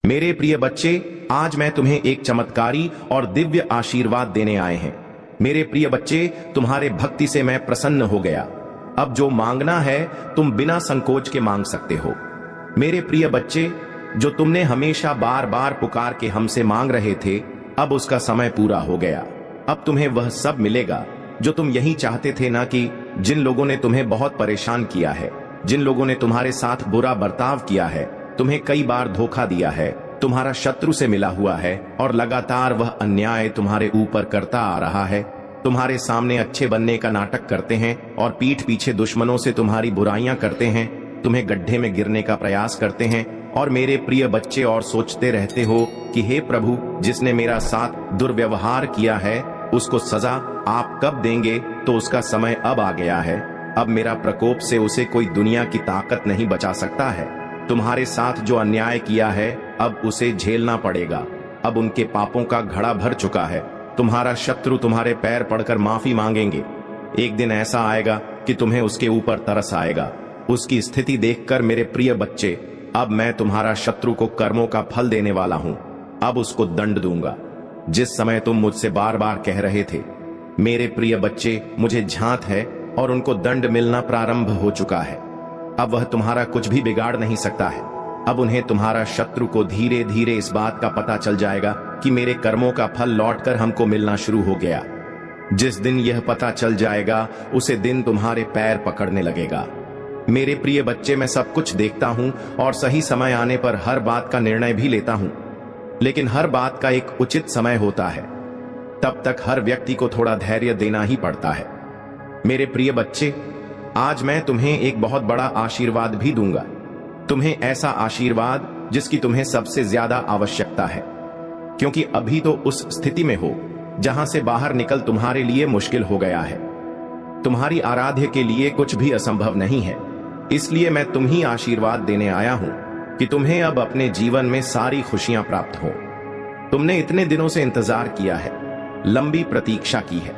मेरे प्रिय बच्चे, आज मैं तुम्हें एक चमत्कारी और दिव्य आशीर्वाद देने आए हैं। मेरे प्रिय बच्चे, तुम्हारे भक्ति से मैं प्रसन्न हो गया। अब जो मांगना है तुम बिना संकोच के मांग सकते हो। मेरे प्रिय बच्चे, जो तुमने हमेशा बार बार पुकार के हमसे मांग रहे थे, अब उसका समय पूरा हो गया। अब तुम्हें वह सब मिलेगा जो तुम यही चाहते थे ना, कि जिन लोगों ने तुम्हें बहुत परेशान किया है, जिन लोगों ने तुम्हारे साथ बुरा बर्ताव किया है, तुम्हें कई बार धोखा दिया है, तुम्हारा शत्रु से मिला हुआ है और लगातार वह अन्याय तुम्हारे ऊपर करता आ रहा है, तुम्हारे सामने अच्छे बनने का नाटक करते हैं और पीठ पीछे दुश्मनों से तुम्हारी बुराइयां करते हैं, तुम्हें गड्ढे में गिरने का प्रयास करते हैं। और मेरे प्रिय बच्चे, और सोचते रहते हो कि हे प्रभु, जिसने मेरा साथ दुर्व्यवहार किया है उसको सजा आप कब देंगे? तो उसका समय अब आ गया है। अब मेरा प्रकोप से उसे कोई दुनिया की ताकत नहीं बचा सकता है। तुम्हारे साथ जो अन्याय किया है अब उसे झेलना पड़ेगा। अब उनके पापों का घड़ा भर चुका है। तुम्हारा शत्रु तुम्हारे पैर पड़कर माफी मांगेंगे। एक दिन ऐसा आएगा कि तुम्हें उसके ऊपर तरस आएगा। उसकी स्थिति देखकर मेरे प्रिय बच्चे, अब मैं तुम्हारा शत्रु को कर्मों का फल देने वाला हूं। अब उसको दंड दूंगा। जिस समय तुम मुझसे बार बार कह रहे थे मेरे प्रिय बच्चे मुझे झांत है, और उनको दंड मिलना प्रारंभ हो चुका है। अब वह तुम्हारा कुछ भी बिगाड़ नहीं सकता है। अब उन्हें, तुम्हारा शत्रु को धीरे धीरे इस बात का पता चल जाएगा कि मेरे कर्मों का फल लौटकर हमको मिलना शुरू हो गया। जिस दिन यह पता चल जाएगा उसे दिन तुम्हारे पैर पकड़ने लगेगा। मेरे प्रिय बच्चे, मैं सब कुछ देखता हूं और सही समय आने पर हर बात का निर्णय भी लेता हूं, लेकिन हर बात का एक उचित समय होता है। तब तक हर व्यक्ति को थोड़ा धैर्य देना ही पड़ता है। मेरे प्रिय बच्चे, आज मैं तुम्हें एक बहुत बड़ा आशीर्वाद भी दूंगा। तुम्हें ऐसा आशीर्वाद जिसकी तुम्हें सबसे ज्यादा आवश्यकता है, क्योंकि अभी तो उस स्थिति में हो जहां से बाहर निकल तुम्हारे लिए मुश्किल हो गया है। तुम्हारी आराध्य के लिए कुछ भी असंभव नहीं है। इसलिए मैं तुम ही आशीर्वाद देने आया हूं कि तुम्हें अब अपने जीवन में सारी खुशियां प्राप्त हो। तुमने इतने दिनों से इंतजार किया है, लंबी प्रतीक्षा की है।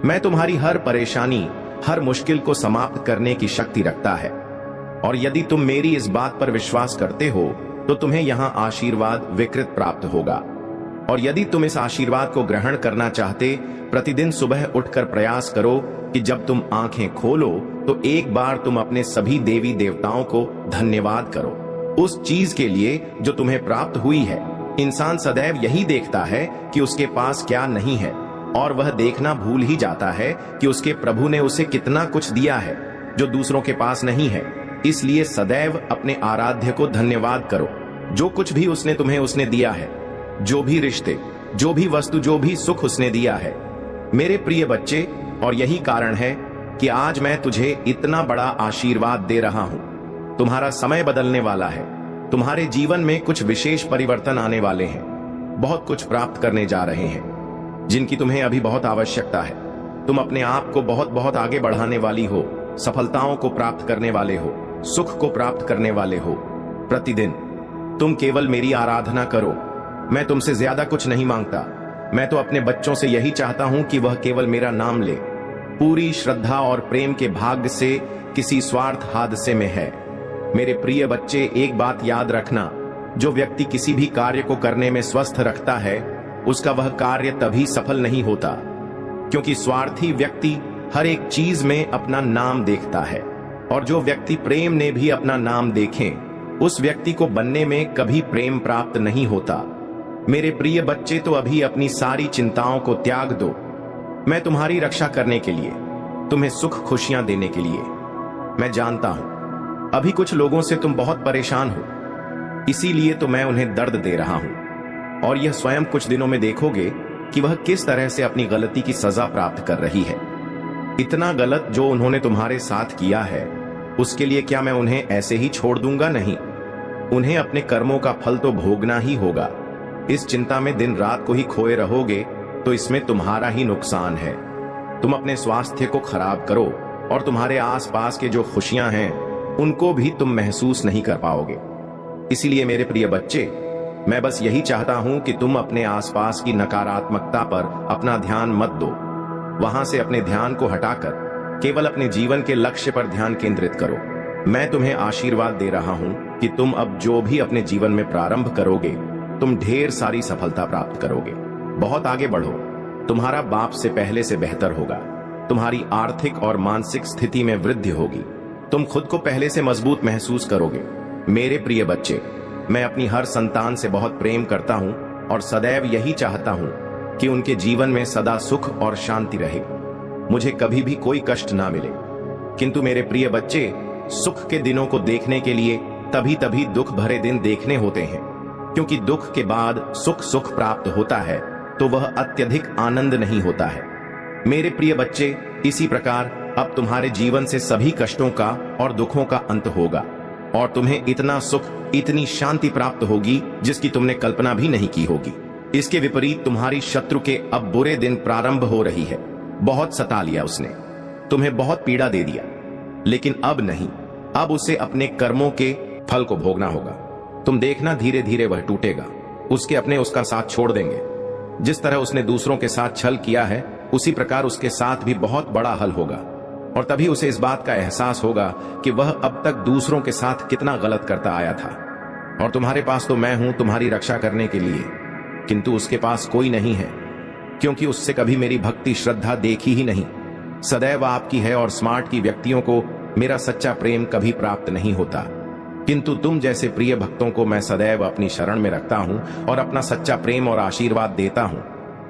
मैं तुम्हारी हर परेशानी, हर मुश्किल को समाप्त करने की शक्ति रखता है, और यदि तुम मेरी इस बात पर विश्वास करते हो तो तुम्हें यहां आशीर्वाद विकृत प्राप्त होगा। और यदि तुम इस आशीर्वाद को ग्रहण करना चाहते, प्रतिदिन सुबह उठकर प्रयास करो कि जब तुम आंखें खोलो तो एक बार तुम अपने सभी देवी देवताओं को धन्यवाद करो उस चीज के लिए जो तुम्हें प्राप्त हुई है। इंसान सदैव यही देखता है कि उसके पास क्या नहीं है, और वह देखना भूल ही जाता है कि उसके प्रभु ने उसे कितना कुछ दिया है जो दूसरों के पास नहीं है। इसलिए सदैव अपने आराध्य को धन्यवाद करो। जो कुछ भी उसने तुम्हें उसने दिया है, जो भी रिश्ते, जो भी वस्तु, जो भी सुख उसने दिया है। मेरे प्रिय बच्चे, और यही कारण है कि आज मैं तुझे इतना बड़ा आशीर्वाद दे रहा हूं। तुम्हारा समय बदलने वाला है। तुम्हारे जीवन में कुछ विशेष परिवर्तन आने वाले हैं। बहुत कुछ प्राप्त करने जा रहे हैं जिनकी तुम्हें अभी बहुत आवश्यकता है। तुम अपने आप को बहुत बहुत आगे बढ़ाने वाली हो, सफलताओं को प्राप्त करने वाले हो, सुख को प्राप्त करने वाले हो। प्रतिदिन तुम केवल मेरी आराधना करो। मैं तुमसे ज्यादा कुछ नहीं मांगता। मैं तो अपने बच्चों से यही चाहता हूं कि वह केवल मेरा नाम ले, पूरी श्रद्धा और प्रेम के भाग्य से, किसी स्वार्थ हादसे में है। मेरे प्रिय बच्चे, एक बात याद रखना, जो व्यक्ति किसी भी कार्य को करने में स्वस्थ रखता है उसका वह कार्य तभी सफल नहीं होता, क्योंकि स्वार्थी व्यक्ति हर एक चीज में अपना नाम देखता है, और जो व्यक्ति प्रेम ने भी अपना नाम देखे उस व्यक्ति को बनने में कभी प्रेम प्राप्त नहीं होता। मेरे प्रिय बच्चे, तो अभी अपनी सारी चिंताओं को त्याग दो। मैं तुम्हारी रक्षा करने के लिए, तुम्हें सुख खुशियां देने के लिए। मैं जानता हूं अभी कुछ लोगों से तुम बहुत परेशान हो, इसीलिए तो मैं उन्हें दर्द दे रहा हूं, और यह स्वयं कुछ दिनों में देखोगे कि वह किस तरह से अपनी गलती की सजा प्राप्त कर रही है। इतना गलत जो उन्होंने तुम्हारे साथ किया है, उसके लिए क्या मैं उन्हें ऐसे ही छोड़ दूंगा? नहीं, उन्हें अपने कर्मों का फल तो भोगना ही होगा। इस चिंता में दिन रात को ही खोए रहोगे तो इसमें तुम्हारा ही नुकसान है। तुम अपने स्वास्थ्य को खराब करो और तुम्हारे आसपास के जो खुशियां हैं उनको भी तुम महसूस नहीं कर पाओगे। इसीलिए मेरे प्रिय बच्चे, मैं बस यही चाहता हूं कि तुम अपने आसपास की नकारात्मकता पर अपना ध्यान मत दो। वहां से अपने ध्यान को हटाकर केवल अपने जीवन के लक्ष्य पर ध्यान केंद्रित करो। मैं तुम्हें आशीर्वाद दे रहा हूं कि तुम अब जो भी अपने जीवन में प्रारंभ करोगे, तुम ढेर सारी सफलता प्राप्त करोगे। बहुत आगे बढ़ो। तुम्हारा बाप से पहले से बेहतर होगा। तुम्हारी आर्थिक और मानसिक स्थिति में वृद्धि होगी। तुम खुद को पहले से मजबूत महसूस करोगे। मेरे प्रिय बच्चे, मैं अपनी हर संतान से बहुत प्रेम करता हूं और सदैव यही चाहता हूं कि उनके जीवन में सदा सुख और शांति रहे। मुझे कभी भी कोई कष्ट ना मिले। किंतु मेरे प्रिय बच्चे, सुख के दिनों को देखने के लिए तभी तभी दुख भरे दिन देखने होते हैं, क्योंकि दुख के बाद सुख प्राप्त होता है तो वह अत्यधिक आनंद नहीं होता है। मेरे प्रिय बच्चे, इसी प्रकार अब तुम्हारे जीवन से सभी कष्टों का और दुखों का अंत होगा और तुम्हें इतना सुख, इतनी शांति प्राप्त होगी जिसकी तुमने कल्पना भी नहीं की होगी। इसके विपरीत तुम्हारी शत्रु के अब बुरे दिन प्रारंभ हो रही है। बहुत सता लिया उसने, तुम्हें बहुत पीड़ा दे दिया, लेकिन अब नहीं। अब उसे अपने कर्मों के फल को भोगना होगा। तुम देखना, धीरे धीरे वह टूटेगा। उसके अपने उसका साथ छोड़ देंगे। जिस तरह उसने दूसरों के साथ छल किया है, उसी प्रकार उसके साथ भी बहुत बड़ा हल होगा और तभी उसे इस बात का एहसास होगा कि वह अब तक दूसरों के साथ कितना गलत करता आया था। और तुम्हारे पास तो मैं हूं तुम्हारी रक्षा करने के लिए, किंतु उसके पास कोई नहीं है, क्योंकि उससे कभी मेरी भक्ति श्रद्धा देखी ही नहीं। सदैव आपकी है और स्मार्ट की व्यक्तियों को मेरा सच्चा प्रेम कभी प्राप्त नहीं होता, किंतु तुम जैसे प्रिय भक्तों को मैं सदैव अपनी शरण में रखता हूं और अपना सच्चा प्रेम और आशीर्वाद देता हूं।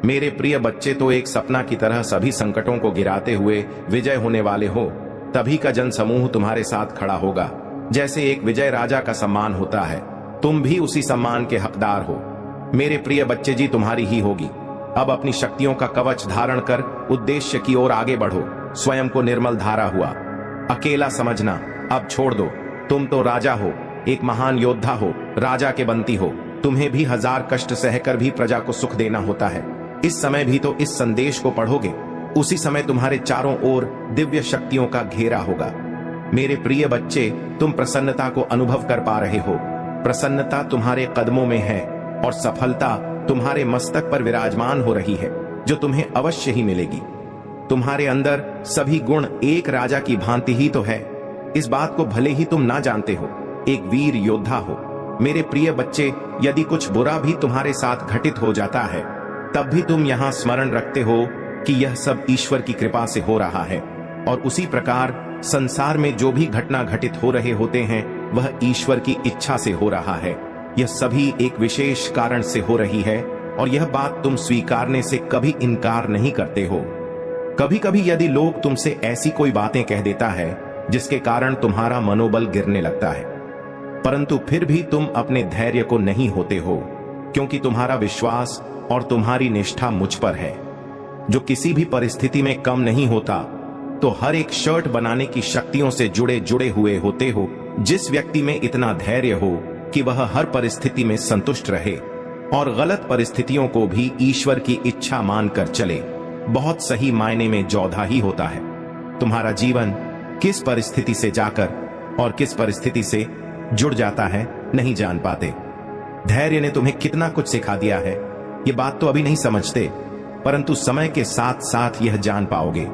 मेरे प्रिय बच्चे, तो एक सपना की तरह सभी संकटों को गिराते हुए विजय होने वाले हो। तभी का जन समूह तुम्हारे साथ खड़ा होगा। जैसे एक विजय राजा का सम्मान होता है, तुम भी उसी सम्मान के हकदार हो। मेरे प्रिय बच्चे जी, तुम्हारी ही होगी। अब अपनी शक्तियों का कवच धारण कर उद्देश्य की ओर आगे बढ़ो। स्वयं को निर्मल धारा हुआ। अकेला समझना अब छोड़ दो। तुम तो राजा हो, एक महान योद्धा हो, राजा के बंती हो। तुम्हें भी हजार कष्ट सहकर भी प्रजा को सुख देना होता है। इस समय भी तो इस संदेश को पढ़ोगे, उसी समय तुम्हारे चारों ओर दिव्य शक्तियों का घेरा होगा। मेरे प्रिय बच्चे, तुम प्रसन्नता को अनुभव कर पा रहे हो। प्रसन्नता तुम्हारे कदमों में है और सफलता तुम्हारे मस्तक पर विराजमान हो रही है, जो तुम्हें अवश्य ही मिलेगी। तुम्हारे अंदर सभी गुण एक राजा की भांति ही तो है। इस बात को भले ही तुम ना जानते हो, एक वीर योद्धा हो। मेरे प्रिय बच्चे, यदि कुछ बुरा भी तुम्हारे साथ घटित हो जाता है, तब भी तुम यहाँ स्मरण रखते हो कि यह सब ईश्वर की कृपा से हो रहा है। और उसी प्रकार संसार में जो भी घटना घटित हो रहे होते हैं, वह ईश्वर की इच्छा से हो रहा है। यह सभी एक विशेष कारण से हो रही है और यह बात तुम स्वीकारने से कभी इनकार नहीं करते हो। कभी कभी यदि लोग तुमसे ऐसी कोई बातें कह देता है जिसके कारण तुम्हारा मनोबल गिरने लगता है, परंतु फिर भी तुम अपने धैर्य को नहीं होते हो, क्योंकि तुम्हारा विश्वास और तुम्हारी निष्ठा मुझ पर है, जो किसी भी परिस्थिति में कम नहीं होता। तो हर एक शर्ट बनाने की शक्तियों से जुड़े हुए होते हो। जिस व्यक्ति में इतना धैर्य हो कि वह हर परिस्थिति में संतुष्ट रहे और गलत परिस्थितियों को भी ईश्वर की इच्छा मानकर चले, बहुत सही मायने में जोधा ही होता है। तुम्हारा जीवन किस परिस्थिति से जाकर और किस परिस्थिति से जुड़ जाता है, नहीं जान पाते। धैर्य ने तुम्हें कितना कुछ सिखा दिया है, ये बात तो अभी नहीं समझते, परंतु समय के साथ साथ यह जान पाओगे।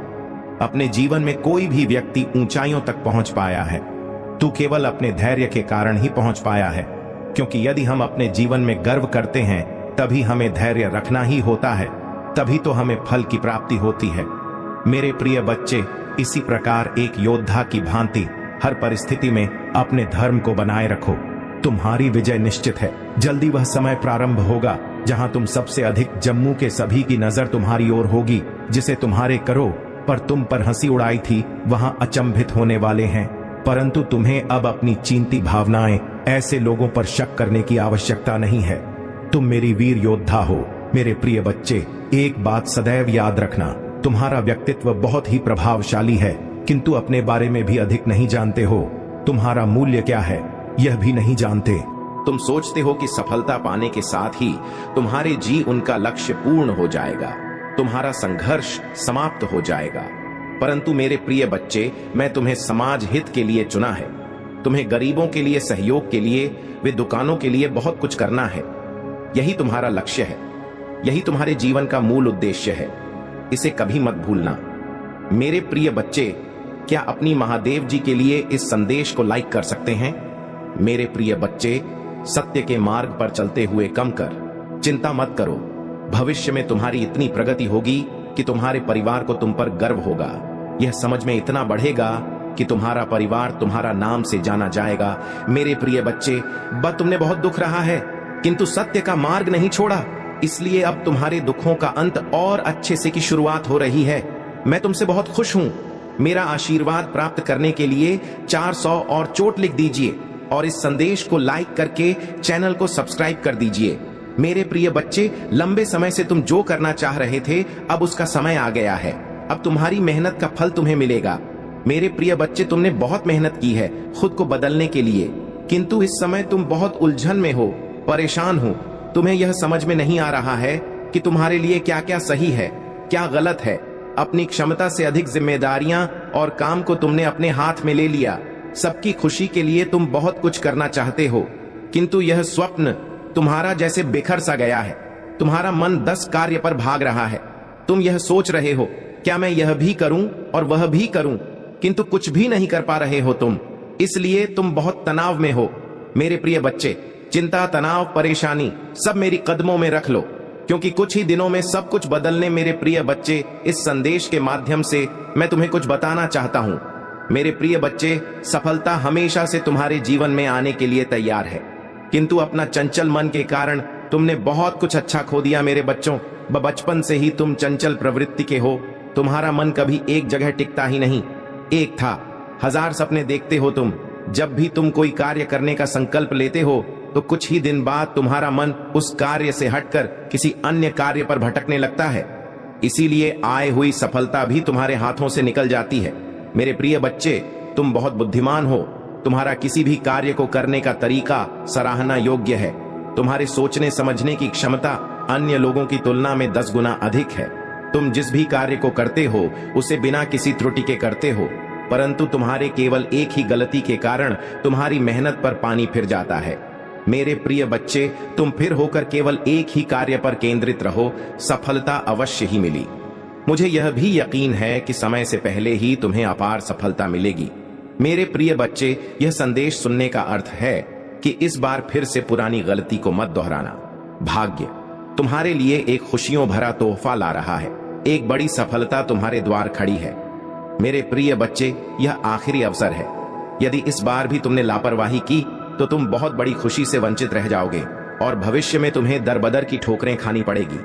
अपने जीवन में कोई भी व्यक्ति ऊंचाइयों तक पहुंच पाया है, तू केवल अपने धैर्य के कारण ही पहुंच पाया है। क्योंकि यदि हम अपने जीवन में गर्व करते हैं, तभी हमें धैर्य रखना ही होता है, तभी तो हमें फल की प्राप्ति होती है। मेरे प्रिय बच्चे, इसी प्रकार एक योद्धा की भांति हर परिस्थिति में अपने धर्म को बनाए रखो। तुम्हारी विजय निश्चित है। जल्दी वह समय प्रारंभ होगा जहां तुम सबसे अधिक जम्मू के सभी की नजर तुम्हारी ओर होगी। जिसे तुम्हारे करो पर तुम पर हंसी उड़ाई थी, वहां अचंभित होने वाले हैं। परंतु तुम्हें अब अपनी चींती भावनाएं, ऐसे लोगों पर शक करने की आवश्यकता नहीं है। तुम मेरी वीर योद्धा हो। मेरे प्रिय बच्चे, एक बात सदैव याद रखना, तुम्हारा व्यक्तित्व बहुत ही प्रभावशाली है, किंतु अपने बारे में भी अधिक नहीं जानते हो। तुम्हारा मूल्य क्या है, यह भी नहीं जानते। तुम सोचते हो कि सफलता पाने के साथ ही तुम्हारे जीवन का लक्ष्य पूर्ण हो जाएगा, तुम्हारा संघर्ष समाप्त हो जाएगा। परंतु मेरे प्रिय बच्चे, मैं तुम्हें समाज हित के लिए चुना है। तुम्हें गरीबों के लिए, सहयोग के लिए, वे दुकानों के लिए बहुत कुछ करना है। यही तुम्हारा लक्ष्य है, यही तुम्हारे जीवन का मूल उद्देश्य है। इसे कभी मत भूलना। मेरे प्रिय बच्चे, क्या अपनी महादेव जी के लिए इस संदेश को लाइक कर सकते हैं? मेरे प्रिय बच्चे, सत्य के मार्ग पर चलते हुए कम कर चिंता मत करो। भविष्य में तुम्हारी इतनी प्रगति होगी कि तुम्हारे परिवार को तुम पर गर्व होगा। यह समझ में इतना बढ़ेगा कि तुम्हारा परिवार तुम्हारा नाम से जाना जाएगा। मेरे प्रिय बच्चे, तुमने बहुत दुख रहा है किंतु सत्य का मार्ग नहीं छोड़ा, इसलिए अब तुम्हारे दुखों का अंत और अच्छे से की शुरुआत हो रही है। मैं तुमसे बहुत खुश हूं। मेरा आशीर्वाद प्राप्त करने के लिए 400 और चोट लिख दीजिए और इस संदेश को लाइक करके चैनल को सब्सक्राइब कर दीजिए। मेरे प्रिय बच्चे, लंबे समय से तुम जो करना चाह रहे थे, अब उसका समय आ गया है। अब तुम्हारी मेहनत का फल तुम्हें मिलेगा। मेरे प्रिय बच्चे, तुमने बहुत मेहनत की है खुद को बदलने के लिए, किंतु इस समय तुम बहुत उलझन में हो, परेशान हो। तुम्हें यह समझ में नहीं आ रहा है कि तुम्हारे लिए क्या क्या सही है, क्या गलत है। अपनी क्षमता से अधिक जिम्मेदारियां और काम को तुमने अपने हाथ में ले लिया। सबकी खुशी के लिए तुम बहुत कुछ करना चाहते हो, किंतु यह स्वप्न तुम्हारा जैसे बिखर सा गया है। तुम्हारा मन 10 कार्य पर भाग रहा है। तुम यह सोच रहे हो, क्या मैं यह भी करूं और वह भी करूं, किंतु कुछ भी नहीं कर पा रहे हो तुम, इसलिए तुम बहुत तनाव में हो। मेरे प्रिय बच्चे, चिंता, तनाव, परेशानी सब मेरी कदमों में रख लो, क्योंकि कुछ ही दिनों में सब कुछ बदलने। मेरे प्रिय बच्चे, इस संदेश के माध्यम से मैं तुम्हें कुछ बताना चाहता हूं। मेरे प्रिय बच्चे, सफलता हमेशा से तुम्हारे जीवन में आने के लिए तैयार है, किंतु अपना चंचल मन के कारण तुमने बहुत कुछ अच्छा खो दिया। मेरे बच्चों, बचपन से ही तुम चंचल प्रवृत्ति के हो। तुम्हारा मन कभी एक जगह टिकता ही नहीं। एक था, 1000 सपने देखते हो तुम। जब भी तुम कोई कार्य करने का संकल्प लेते हो तो कुछ ही दिन बाद तुम्हारा मन उस कार्य से हटकर किसी अन्य कार्य पर भटकने लगता है। इसीलिए आए हुई सफलता भी तुम्हारे हाथों से निकल जाती है। मेरे प्रिय बच्चे, तुम बहुत बुद्धिमान हो। तुम्हारा किसी भी कार्य को करने का तरीका सराहना योग्य है। तुम्हारे सोचने समझने की क्षमता अन्य लोगों की तुलना में 10 गुना अधिक है। तुम जिस भी कार्य को करते हो उसे बिना किसी त्रुटि के करते हो, परंतु तुम्हारे केवल एक ही गलती के कारण तुम्हारी मेहनत पर पानी फिर जाता है। मेरे प्रिय बच्चे, तुम फिर होकर केवल एक ही कार्य पर केंद्रित रहो, सफलता अवश्य ही मिली। मुझे यह भी यकीन है कि समय से पहले ही तुम्हें अपार सफलता मिलेगी। मेरे प्रिय बच्चे, यह संदेश सुनने का अर्थ है कि इस बार फिर से पुरानी गलती को मत दोहराना। भाग्य तुम्हारे लिए एक खुशियों भरा तोहफा ला रहा है। एक बड़ी सफलता तुम्हारे द्वार खड़ी है। मेरे प्रिय बच्चे, यह आखिरी अवसर है। यदि इस बार भी तुमने लापरवाही की तो तुम बहुत बड़ी खुशी से वंचित रह जाओगे और भविष्य में तुम्हें दरबदर की ठोकरें खानी पड़ेगी।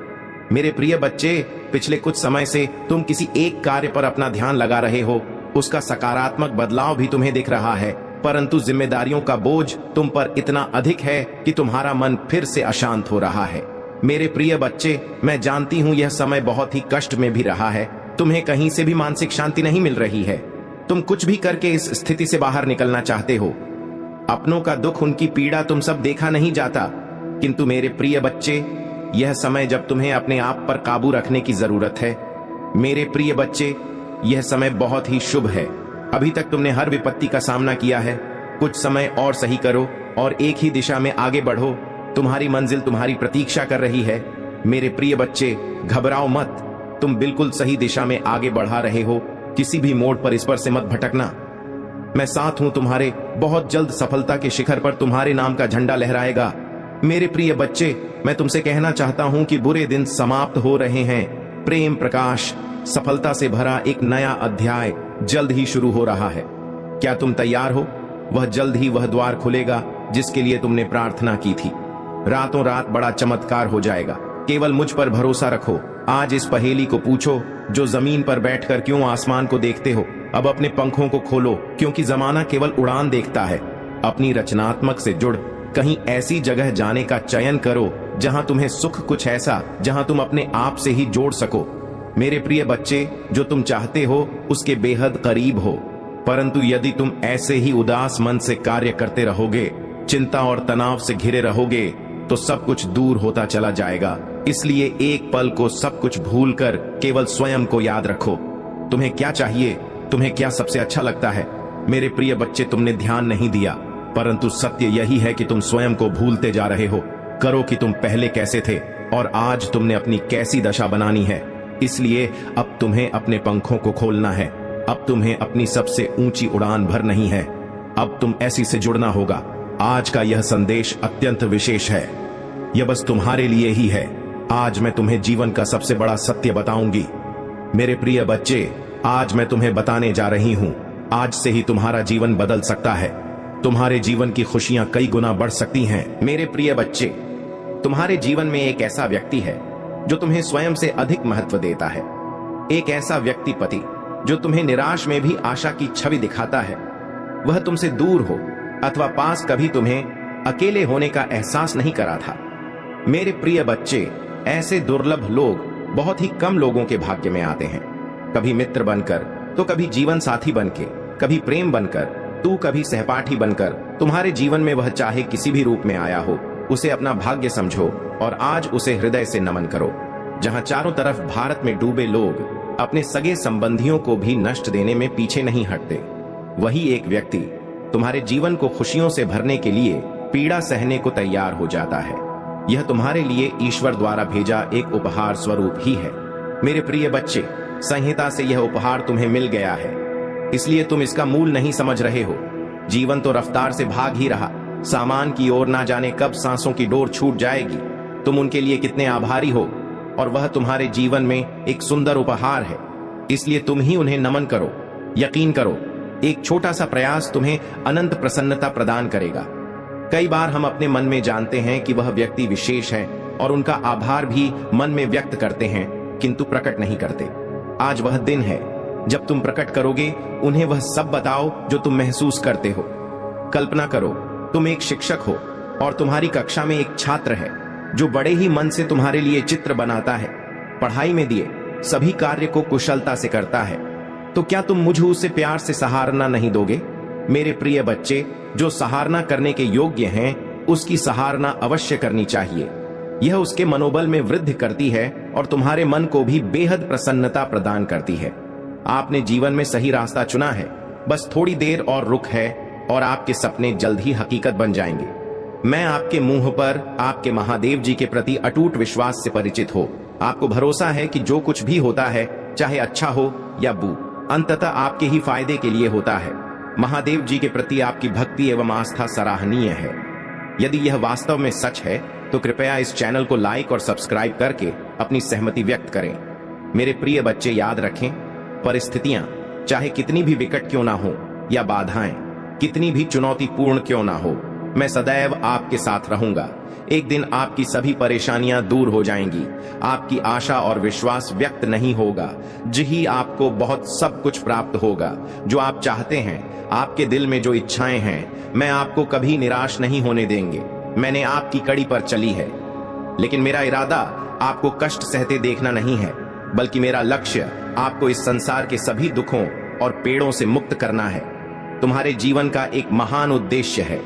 मेरे प्रिय बच्चे, पिछले कुछ समय से तुम किसी एक कार्य पर अपना ध्यान लगा रहे हो। उसका सकारात्मक बदलाव भी तुम्हें दिख रहा है, परंतु जिम्मेदारियों का बोझ तुम पर इतना अधिक है कि तुम्हारा मन फिर से अशांत हो रहा है। मेरे प्रिय बच्चे, मैं जानती हूं यह समय बहुत ही कष्ट में भी रहा है। तुम्हें कहीं से भी मानसिक शांति नहीं मिल रही है। तुम कुछ भी करके इस स्थिति से बाहर निकलना चाहते हो। अपनों का दुख, उनकी पीड़ा तुम सब देखा नहीं जाता, किंतु मेरे प्रिय बच्चे, यह समय जब तुम्हें अपने आप पर काबू रखने की जरूरत है। मेरे प्रिय बच्चे, यह समय बहुत ही शुभ है। अभी तक तुमने हर विपत्ति का सामना किया है। कुछ समय और सही करो और एक ही दिशा में आगे बढ़ो। तुम्हारी मंजिल तुम्हारी प्रतीक्षा कर रही है। मेरे प्रिय बच्चे, घबराओ मत। तुम बिल्कुल सही दिशा में आगे बढ़ा रहे हो। किसी भी मोड़ पर इस पर से मत भटकना। मैं साथ हूं तुम्हारे। बहुत जल्द सफलता के शिखर पर तुम्हारे नाम का झंडा लहराएगा। मेरे प्रिय बच्चे, मैं तुमसे कहना चाहता हूं कि बुरे दिन समाप्त हो रहे हैं। प्रेम प्रकाश, सफलता से भरा एक नया अध्याय जल्द ही शुरू हो रहा है। क्या तुम तैयार हो? वह जल्द ही वह द्वार खुलेगा जिसके लिए तुमने प्रार्थना की थी। रातों रात बड़ा चमत्कार हो जाएगा। केवल मुझ पर भरोसा रखो। आज इस पहेली को पूछो, जो जमीन पर बैठकर क्यों आसमान को देखते हो? अब अपने पंखों को खोलो, क्योंकि जमाना केवल उड़ान देखता है। अपनी रचनात्मक से जुड़ कहीं ऐसी जगह जाने का चयन करो जहां तुम्हें सुख कुछ ऐसा जहां तुम अपने आप से ही जोड़ सको। मेरे प्रिय बच्चे, जो तुम चाहते हो उसके बेहद करीब हो, परंतु यदि तुम ऐसे ही उदास मन से कार्य करते रहोगे, चिंता और तनाव से घिरे रहोगे, तो सब कुछ दूर होता चला जाएगा। इसलिए एक पल को सब कुछ भूलकर केवल स्वयं को याद रखो। तुम्हें क्या चाहिए? तुम्हें क्या सबसे अच्छा लगता है? मेरे प्रिय बच्चे, तुमने ध्यान नहीं दिया, परंतु सत्य यही है कि तुम स्वयं को भूलते जा रहे हो। करो कि तुम पहले कैसे थे और आज तुमने अपनी कैसी दशा बनानी है। इसलिए अब तुम्हें अपने पंखों को खोलना है। अब तुम्हें अपनी सबसे ऊंची उड़ान भर नहीं है, अब तुम ऐसी से जुड़ना होगा। आज का यह संदेश अत्यंत विशेष है, यह बस तुम्हारे लिए ही है। आज मैं तुम्हें जीवन का सबसे बड़ा सत्य बताऊंगी। मेरे प्रिय बच्चे, आज मैं तुम्हें बताने जा रही हूं, आज से ही तुम्हारा जीवन बदल सकता है। तुम्हारे जीवन की खुशियां कई गुना बढ़ सकती हैं। मेरे प्रिय बच्चे, तुम्हारे जीवन में एक ऐसा व्यक्ति है जो तुम्हें स्वयं से अधिक महत्व देता है। एक ऐसा व्यक्ति पति जो तुम्हें निराश में भी आशा की छवि दिखाता है। वह तुमसे दूर हो अथवा पास कभी तुम्हें अकेले होने का एहसास नहीं करा था। मेरे प्रिय बच्चे, ऐसे दुर्लभ लोग बहुत ही कम लोगों के भाग्य में आते हैं। कभी मित्र बनकर, तो कभी जीवन साथी बनके, कभी प्रेम बनकर, तू कभी सहपाठी बनकर। तुम्हारे जीवन में वह चाहे किसी भी रूप में आया हो, उसे अपना भाग्य समझो और आज उसे हृदय से नमन करो। जहां चारों तरफ भारत में डूबे लोग अपने सगे संबंधियों को भी नष्ट देने में पीछे नहीं हटते, वही एक व्यक्ति तुम्हारे जीवन को खुशियों से भरने के लिए पीड़ा सहने को तैयार हो जाता है। यह तुम्हारे लिए ईश्वर द्वारा भेजा एक उपहार स्वरूप ही है। मेरे प्रिय बच्चे, संहिता से यह उपहार तुम्हें मिल गया है, इसलिए तुम इसका मूल नहीं समझ रहे हो। जीवन तो रफ्तार से भाग ही रहा, सामान की ओर ना जाने कब सांसों की डोर छूट जाएगी। तुम उनके लिए कितने आभारी हो, और वह तुम्हारे जीवन में एक सुंदर उपहार है, इसलिए तुम ही उन्हें नमन करो। यकीन करो, एक छोटा सा प्रयास तुम्हें अनंत प्रसन्नता प्रदान करेगा। कई बार हम अपने मन में जानते हैं कि वह व्यक्ति विशेष है और उनका आभार भी मन में व्यक्त करते हैं, किंतु प्रकट नहीं करते। आज वह दिन है जब तुम प्रकट करोगे, उन्हें वह सब बताओ जो तुम महसूस करते हो। कल्पना करो, तुम एक शिक्षक हो और तुम्हारी कक्षा में एक छात्र है जो बड़े ही मन से तुम्हारे लिए चित्र बनाता है, पढ़ाई में दिए सभी कार्य को कुशलता से करता है। तो क्या तुम मुझे उसे प्यार से सराहना नहीं दोगे? मेरे प्रिय बच्चे, जो सराहना करने के योग्य हैं, उसकी सराहना अवश्य करनी चाहिए। यह उसके मनोबल में वृद्धि करती है और तुम्हारे मन को भी बेहद प्रसन्नता प्रदान करती है। आपने जीवन में सही रास्ता चुना है, बस थोड़ी देर और रुक है और आपके सपने जल्द ही हकीकत बन जाएंगे। मैं आपके मुंह पर आपके महादेव जी के प्रति अटूट विश्वास से परिचित हो। आपको भरोसा है कि जो कुछ भी होता है, चाहे अच्छा हो या बुरा, अंततः आपके ही फायदे के लिए होता है। महादेव जी के प्रति आपकी भक्ति एवं आस्था सराहनीय है। यदि यह वास्तव में सच है तो कृपया इस चैनल को लाइक और सब्सक्राइब करके अपनी सहमति व्यक्त करें। मेरे प्रिय बच्चे, याद रखें, परिस्थितियां चाहे कितनी भी विकट क्यों ना हो या बाधाएं कितनी भी चुनौतीपूर्ण क्यों ना हो, मैं सदैव आपके साथ रहूंगा। एक दिन आपकी सभी परेशानियां दूर हो जाएंगी, आपकी आशा और विश्वास व्यक्त नहीं होगा, जी आपको बहुत सब कुछ प्राप्त होगा जो आप चाहते हैं। आपके दिल में जो इच्छाएं हैं, मैं आपको कभी निराश नहीं होने देंगे। मैंने आपकी कड़ी पर चली है, लेकिन मेरा इरादा आपको कष्ट सहते देखना नहीं है, बल्कि मेरा लक्ष्य आपको इस संसार के सभी दुखों और पेड़ों से मुक्त करना है। तुम्हारे जीवन का एक महान उद्देश्य है।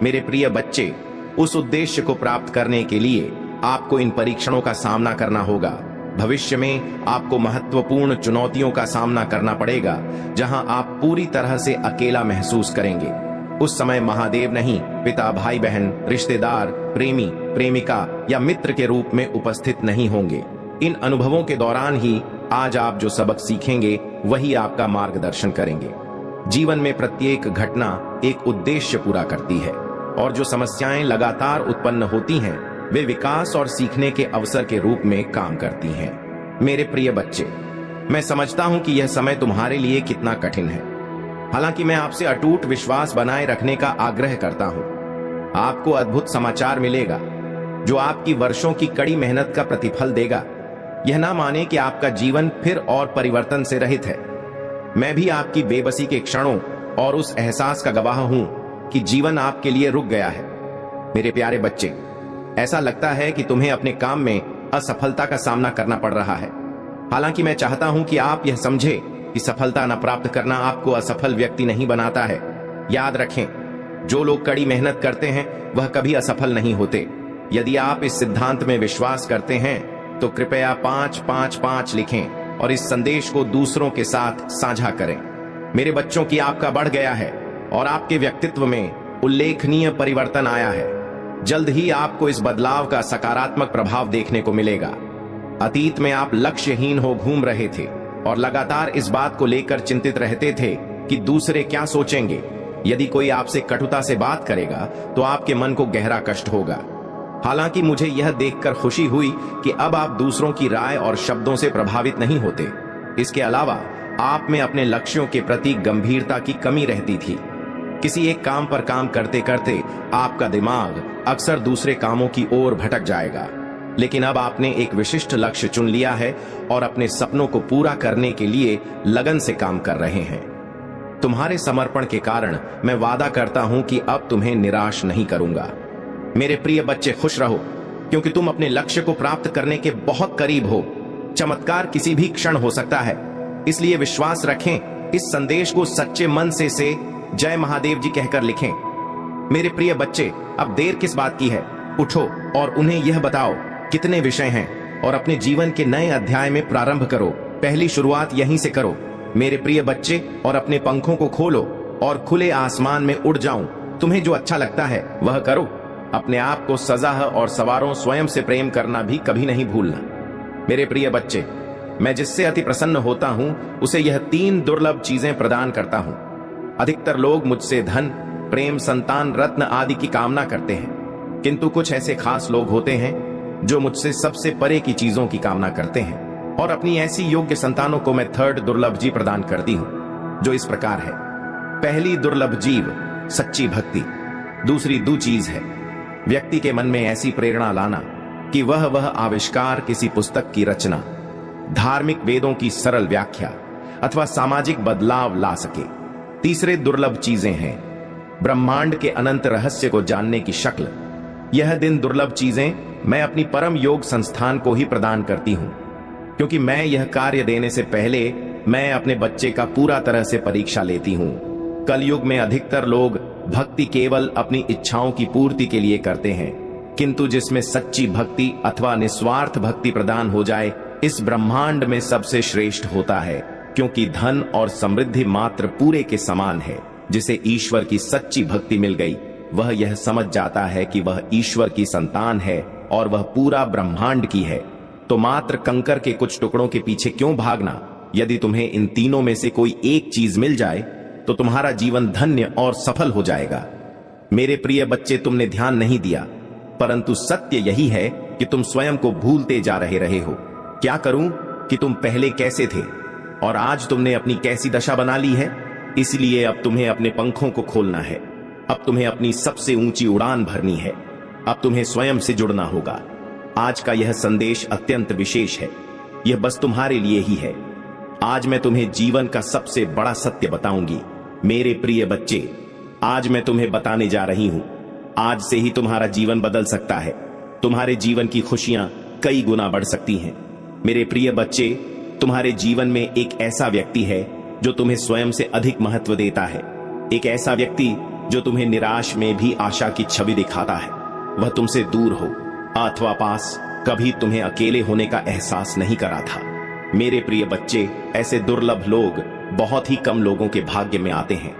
मेरे प्रिय बच्चे, उस उद्देश्य को प्राप्त करने के लिए आपको इन परीक्षणों का सामना करना होगा। भविष्य में आपको महत्वपूर्ण चुनौतियों का सामना करना पड़ेगा, जहां आप पूरी तरह से अकेला महसूस करेंगे। उस समय महादेव नहीं, पिता, भाई बहन, रिश्तेदार, प्रेमी, प्रेमिका या मित्र के रूप में उपस्थित नहीं होंगे। इन अनुभवों के दौरान ही आज आप जो सबक सीखेंगे, वही आपका मार्गदर्शन करेंगे। जीवन में प्रत्येक घटना एक उद्देश्य पूरा करती है, और जो समस्याएं लगातार उत्पन्न होती हैं, वे विकास और सीखने के अवसर के रूप में काम करती हैं। मेरे प्रिय बच्चे, मैं समझता हूं कि यह समय तुम्हारे लिए कितना कठिन है। हालांकि मैं आपसे अटूट विश्वास बनाए रखने का आग्रह करता हूं। आपको अद्भुत समाचार मिलेगा जो आपकी वर्षों की कड़ी मेहनत का प्रतिफल देगा। यह ना माने कि आपका जीवन फिर और परिवर्तन से रहित है। मैं भी आपकी बेबसी के क्षणों और उस एहसास का गवाह हूं कि जीवन आपके लिए रुक गया है। मेरे प्यारे बच्चे, ऐसा लगता है कि तुम्हें अपने काम में असफलता का सामना करना पड़ रहा है। हालांकि मैं चाहता हूं कि आप यह समझें कि सफलता न प्राप्त करना आपको असफल व्यक्ति नहीं बनाता है। याद रखें, जो लोग कड़ी मेहनत करते हैं वह कभी असफल नहीं होते। यदि आप इस सिद्धांत में विश्वास करते हैं तो कृपया 555 लिखें और इस संदेश को दूसरों के साथ साझा करें। मेरे बच्चों की आपका बढ़ गया है और आपके व्यक्तित्व में उल्लेखनीय परिवर्तन आया है। जल्द ही आपको इस बदलाव का सकारात्मक प्रभाव देखने को मिलेगा। अतीत में आप लक्ष्यहीन हो घूम रहे थे, और लगातार इस बात को लेकर चिंतित रहते थे कि दूसरे क्या सोचेंगे। यदि कोई आपसे कटुता से बात करेगा तो आपके मन को गहरा कष्ट होगा। हालांकि मुझे यह देखकर खुशी हुई कि अब आप दूसरों की राय और शब्दों से प्रभावित नहीं होते। इसके अलावा आप में अपने लक्ष्यों के प्रति गंभीरता की कमी रहती थी। किसी एक काम पर काम करते करते आपका दिमाग अक्सर दूसरे कामों की ओर भटक जाएगा, लेकिन अब आपने एक विशिष्ट लक्ष्य चुन लिया है और अपने सपनों को पूरा करने के लिए लगन से काम कर रहे हैं। तुम्हारे समर्पण के कारण मैं वादा करता हूं कि अब तुम्हें निराश नहीं करूंगा। मेरे प्रिय बच्चे, खुश रहो, क्योंकि तुम अपने लक्ष्य को प्राप्त करने के बहुत करीब हो। चमत्कार किसी भी क्षण हो सकता है, इसलिए विश्वास रखें। इस संदेश को सच्चे मन से जय महादेव जी कहकर लिखें। मेरे प्रिय बच्चे, अब देर किस बात की है? उठो और उन्हें यह बताओ कितने विषय हैं और अपने जीवन के नए अध्याय में प्रारंभ करो। पहली शुरुआत यहीं से करो मेरे प्रिय बच्चे, और अपने पंखों को खोलो और खुले आसमान में उड़ जाऊं। तुम्हें जो अच्छा लगता है वह करो। अपने आप को सजा और सवारों स्वयं से प्रेम करना भी कभी नहीं भूलना। मेरे प्रिय बच्चे, मैं जिससे अति प्रसन्न होता हूं उसे यह 3 दुर्लभ चीजें प्रदान करता हूं। अधिकतर लोग मुझसे धन, प्रेम, संतान, रत्न आदि की कामना करते हैं, किंतु कुछ ऐसे खास लोग होते हैं जो मुझसे सबसे परे की चीजों की कामना करते हैं, और अपनी ऐसी योग्य संतानों को मैं 3rd दुर्लभ जीव प्रदान करती हूं, जो इस प्रकार है। पहली दुर्लभ जीव सच्ची भक्ति। दूसरी चीज है व्यक्ति के मन में ऐसी प्रेरणा लाना कि वह आविष्कार, किसी पुस्तक की रचना, धार्मिक वेदों की सरल व्याख्या अथवा सामाजिक बदलाव ला सके। तीसरे दुर्लभ चीजें हैं ब्रह्मांड के अनंत रहस्य को जानने की शक्ल। यह दिन दुर्लभ चीजें मैं अपनी परम योग संस्थान को ही प्रदान करती हूं, क्योंकि मैं यह कार्य देने से पहले मैं अपने बच्चे का पूरा तरह से परीक्षा लेती हूं। कलयुग में अधिकतर लोग भक्ति केवल अपनी इच्छाओं की पूर्ति के लिए करते हैं, किंतु जिसमें सच्ची भक्ति अथवा निस्वार्थ भक्ति प्रदान हो जाए, इस ब्रह्मांड में सबसे श्रेष्ठ होता है, क्योंकि धन और समृद्धि मात्र पूरे के समान है। जिसे ईश्वर की सच्ची भक्ति मिल गई, वह यह समझ जाता है कि वह ईश्वर की संतान है और वह पूरा ब्रह्मांड की है। तो मात्र कंकर के कुछ टुकड़ों के पीछे क्यों भागना? यदि तुम्हें इन तीनों में से कोई एक चीज मिल जाए तो तुम्हारा जीवन धन्य और सफल हो जाएगा। मेरे प्रिय बच्चे, तुमने ध्यान नहीं दिया, परंतु सत्य यही है कि तुम स्वयं को भूलते जा रहे हो। क्या करूं कि तुम पहले कैसे थे और आज तुमने अपनी कैसी दशा बना ली है। इसलिए अब तुम्हें अपने पंखों को खोलना है। अब तुम्हें अपनी सबसे ऊंची उड़ान भरनी है। अब तुम्हें स्वयं से जुड़ना होगा। आज का यह संदेश अत्यंत विशेष है। यह बस तुम्हारे लिए ही है। आज मैं तुम्हें जीवन का सबसे बड़ा सत्य बताऊंगी। मेरे प्रिय बच्चे, आज मैं तुम्हें बताने जा रही हूं। आज से ही तुम्हारा जीवन बदल सकता है। तुम्हारे जीवन की खुशियां कई गुना बढ़ सकती हैं। मेरे प्रिय बच्चे, तुम्हारे जीवन में एक ऐसा व्यक्ति है जो तुम्हें स्वयं से अधिक महत्व देता है। एक ऐसा व्यक्ति जो तुम्हें निराश में भी आशा की छवि दिखाता है। वह तुमसे दूर हो अथवा पास, कभी तुम्हें अकेले होने का एहसास नहीं करा था। मेरे प्रिय बच्चे, ऐसे दुर्लभ लोग बहुत ही कम लोगों के भाग्य में आते हैं।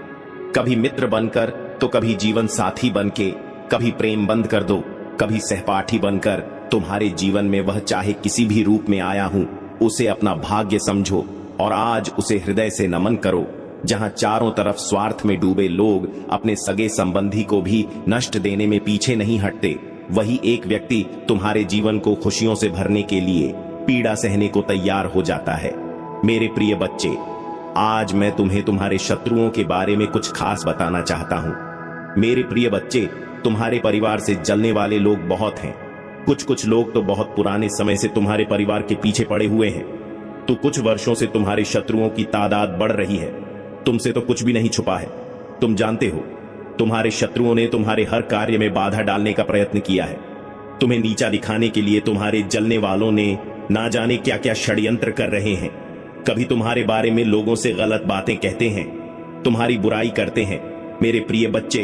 कभी मित्र बनकर तो कभी जीवन साथी बनके, कभी प्रेम बंद कर दो, कभी सहपाठी बनकर। तुम्हारे जीवन में वह चाहे किसी भी रूप में आया हूं, उसे अपना भाग्य समझो और आज उसे हृदय से नमन करो। जहां चारों तरफ स्वार्थ में डूबे लोग अपने सगे संबंधी को भी नष्ट देने में पीछे नहीं हटते, वही एक व्यक्ति तुम्हारे जीवन को खुशियों से भरने के लिए पीड़ा सहने को तैयार हो जाता है। मेरे प्रिय बच्चे, आज मैं तुम्हें तुम्हारे शत्रुओं के बारे में कुछ खास बताना चाहता हूं। मेरे प्रिय बच्चे, तुम्हारे परिवार से जलने वाले लोग बहुत हैं। कुछ लोग तो बहुत पुराने समय से तुम्हारे परिवार के पीछे पड़े हुए हैं। तो कुछ वर्षों से तुम्हारे शत्रुओं की तादाद बढ़ रही है। तुमसे तो कुछ भी नहीं छुपा है। तुम जानते हो, तुम्हारे शत्रुओं ने तुम्हारे हर कार्य में बाधा डालने का प्रयत्न किया है। तुम्हें नीचा दिखाने के लिए तुम्हारे जलने वालों ने ना जाने क्या क्या षड्यंत्र कर रहे हैं। कभी तुम्हारे बारे में लोगों से गलत बातें कहते हैं, तुम्हारी बुराई करते हैं। मेरे प्रिय बच्चे,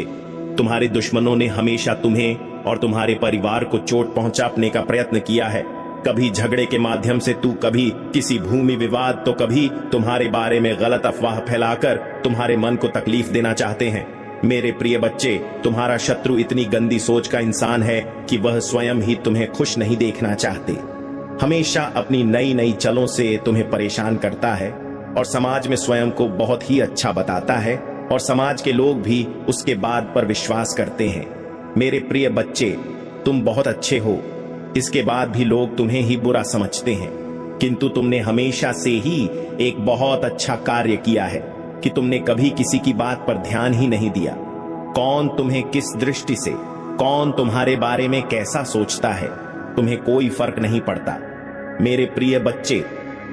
तुम्हारे दुश्मनों ने हमेशा तुम्हें और तुम्हारे परिवार को चोट पहुंचाने का प्रयत्न किया है। कभी झगड़े के माध्यम से, कभी किसी भूमि विवाद, तो कभी तुम्हारे बारे में गलत अफवाह फैलाकर तुम्हारे मन को तकलीफ देना चाहते हैं। मेरे प्रिय बच्चे, तुम्हारा शत्रु इतनी गंदी सोच का इंसान है कि वह स्वयं ही तुम्हें खुश नहीं देखना चाहते। हमेशा अपनी नई नई चलों से तुम्हें परेशान करता है और समाज में स्वयं को बहुत ही अच्छा बताता है और समाज के लोग भी उसके बात पर विश्वास करते हैं। मेरे प्रिय बच्चे, तुम बहुत अच्छे हो, इसके बाद भी लोग तुम्हें ही बुरा समझते हैं, किंतु तुमने हमेशा से ही एक बहुत अच्छा कार्य किया है कि तुमने कभी किसी की बात पर ध्यान ही नहीं दिया। कौन तुम्हें किस दृष्टि से, कौन तुम्हारे बारे में कैसा सोचता है, तुम्हें कोई फर्क नहीं पड़ता। मेरे प्रिय बच्चे,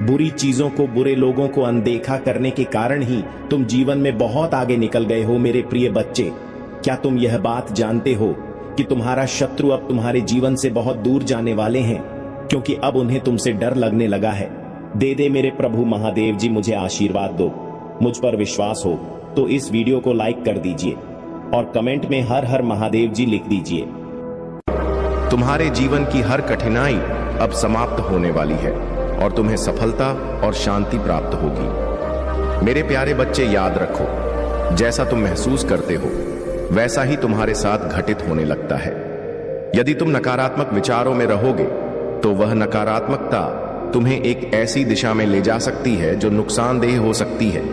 बुरी चीजों को, बुरे लोगों को अनदेखा करने के कारण ही तुम जीवन में बहुत आगे निकल गए हो। मेरे प्रिय बच्चे, क्या तुम यह बात जानते हो कि तुम्हारा शत्रु अब तुम्हारे जीवन से बहुत दूर जाने वाले हैं, क्योंकि अब उन्हें तुमसे डर लगने लगा है। दे दे मेरे प्रभु महादेव जी मुझे आशीर्वाद दो। मुझ पर विश्वास हो तो इस वीडियो को लाइक कर दीजिए और कमेंट में हर हर महादेव जी लिख दीजिए। तुम्हारे जीवन की हर कठिनाई अब समाप्त होने वाली है और तुम्हें सफलता और शांति प्राप्त होगी। मेरे प्यारे बच्चे, याद रखो, जैसा तुम महसूस करते हो वैसा ही तुम्हारे साथ घटित होने लगता है। यदि तुम नकारात्मक विचारों में रहोगे तो वह नकारात्मकता तुम्हें एक ऐसी दिशा में ले जा सकती है जो नुकसानदेह हो सकती है।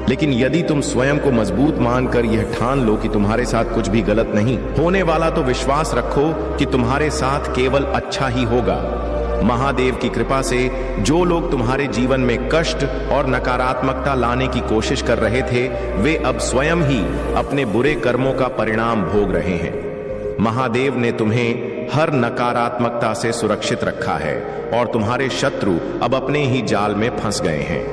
लेकिन यदि तुम स्वयं को मजबूत मानकर यह ठान लो कि तुम्हारे साथ कुछ भी गलत नहीं होने वाला, तो विश्वास रखो कि तुम्हारे साथ केवल अच्छा ही होगा। महादेव की कृपा से जो लोग तुम्हारे जीवन में कष्ट और नकारात्मकता लाने की कोशिश कर रहे थे, वे अब स्वयं ही अपने बुरे कर्मों का परिणाम भोग रहे हैं। महादेव ने तुम्हें हर नकारात्मकता से सुरक्षित रखा है और तुम्हारे शत्रु अब अपने ही जाल में फंस गए हैं।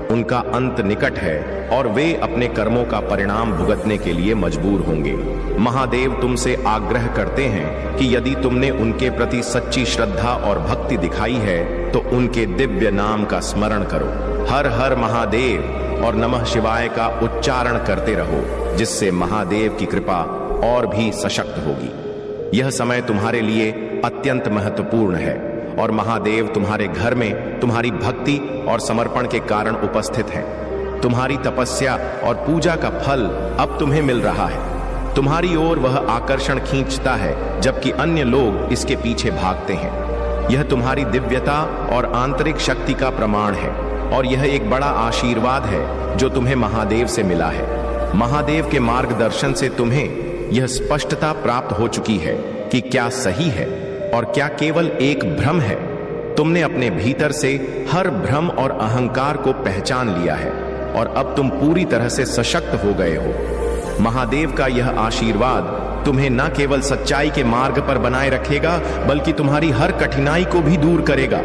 उनका अंत निकट है और वे अपने कर्मों का परिणाम भुगतने के लिए मजबूर होंगे। महादेव तुमसे आग्रह करते हैं कि यदि तुमने उनके प्रति सच्ची श्रद्धा और भक्ति दिखाई है तो उनके दिव्य नाम का स्मरण करो। हर हर महादेव और नमः शिवाय का उच्चारण करते रहो, जिससे महादेव की कृपा और भी सशक्त होगी। यह समय तुम्हारे लिए अत्यंत महत्वपूर्ण है और महादेव तुम्हारे घर में तुम्हारी भक्ति और समर्पण के कारण उपस्थित हैं। तुम्हारी तपस्या और पूजा का फल अब तुम्हें मिल रहा है। तुम्हारी ओर वह आकर्षण खींचता है, जबकि अन्य लोग इसके पीछे भागते हैं। यह तुम्हारी दिव्यता और आंतरिक शक्ति का प्रमाण है और यह एक बड़ा आशीर्वाद है जो तुम्हें महादेव से मिला है। महादेव के मार्गदर्शन से तुम्हें यह स्पष्टता प्राप्त हो चुकी है कि क्या सही है और क्या केवल एक भ्रम है। तुमने अपने भीतर से हर भ्रम और अहंकार को पहचान लिया है और अब तुम पूरी तरह से सशक्त हो गए हो। महादेव का यह आशीर्वाद तुम्हें न केवल सच्चाई के मार्ग पर बनाए रखेगा, बल्कि तुम्हारी हर कठिनाई को भी दूर करेगा।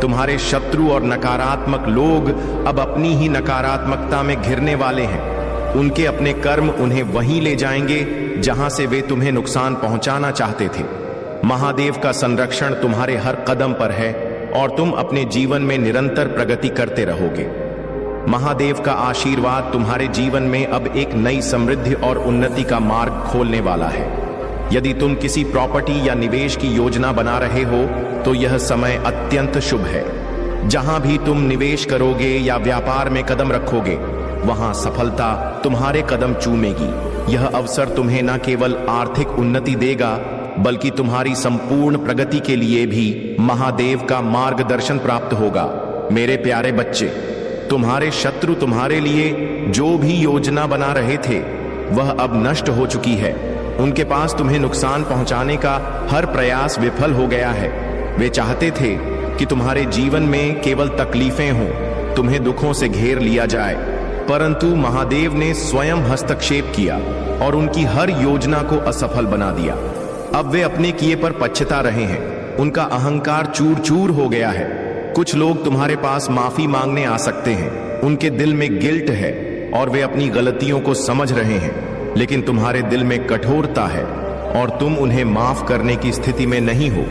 तुम्हारे शत्रु और नकारात्मक लोग अब अपनी ही नकारात्मकता में घिरने वाले हैं। उनके अपने कर्म उन्हें वहीं ले जाएंगे जहां से वे तुम्हें नुकसान पहुंचाना चाहते थे। महादेव का संरक्षण तुम्हारे हर कदम पर है और तुम अपने जीवन में निरंतर प्रगति करते रहोगे। महादेव का आशीर्वाद तुम्हारे जीवन में अब एक नई समृद्धि और उन्नति का मार्ग खोलने वाला है। यदि तुम किसी प्रॉपर्टी या निवेश की योजना बना रहे हो तो यह समय अत्यंत शुभ है। जहां भी तुम निवेश करोगे या व्यापार में कदम रखोगे, वहां सफलता तुम्हारे कदम चूमेगी। यह अवसर तुम्हें न केवल आर्थिक उन्नति देगा, बल्कि तुम्हारी संपूर्ण प्रगति के लिए भी महादेव का मार्गदर्शन प्राप्त होगा। मेरे प्यारे बच्चे, तुम्हारे शत्रु तुम्हारे लिए जो भी योजना बना रहे थे वह अब नष्ट हो चुकी है। उनके पास तुम्हें नुकसान पहुंचाने का हर प्रयास विफल हो गया है। वे चाहते थे कि तुम्हारे जीवन में केवल तकलीफें हों, तुम्हें दुखों से घेर लिया जाए, परंतु महादेव ने स्वयं हस्तक्षेप किया और उनकी हर योजना को असफल बना दिया। अब वे अपने किए पर पछता रहे हैं। उनका अहंकार चूर चूर हो गया है। कुछ लोग तुम्हारे पास माफी मांगने आ सकते हैं। उनके दिल में गिल्ट है और वे अपनी गलतियों को समझ रहे हैं, लेकिन तुम्हारे दिल में कठोरता है और तुम उन्हें माफ करने की स्थिति में नहीं हो।